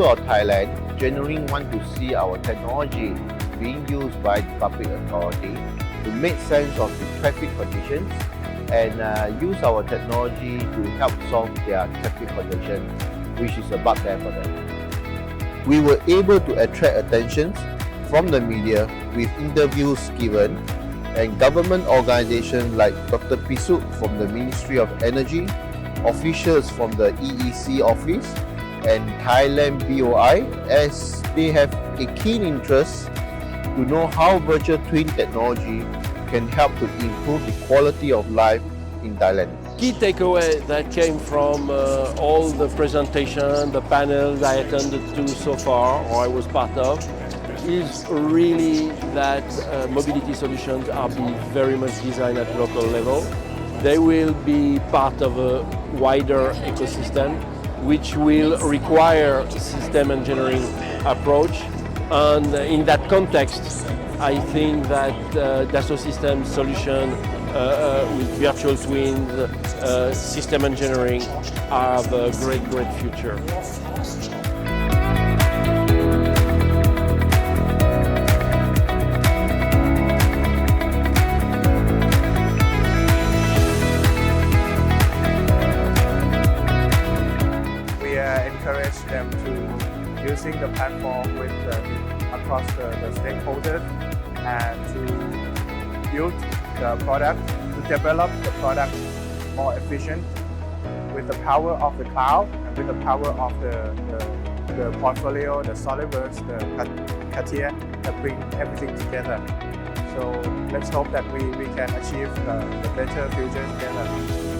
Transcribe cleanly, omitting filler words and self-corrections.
people of Thailand genuinely want to see our technology being used by the public authority to make sense of the traffic conditions and use our technology to help solve their traffic conditions, which is a bugbear for them. We were able to attract attention from the media with interviews given, and government organizations like Dr. Pisut from the Ministry of Energy, officials from the EEC office, and Thailand BOI, as they have a keen interest to know how virtual twin technology can help to improve the quality of life in Thailand. Key takeaway that came from all the presentation, the panels I attended to so far, or I was part of, is really that mobility solutions are being very much designed at local level. They will be part of a wider ecosystem, which will require system engineering approach. And in that context, I think that Dassault Systèmes solution with virtual twins, system engineering have a great future. We encourage them to using the platform with across the stakeholders and to build the product, to develop the product more efficient with the power of the cloud and with the power of the portfolio, the SolidWorks, the CATIA that bring everything together. So let's hope that we can achieve the better future together.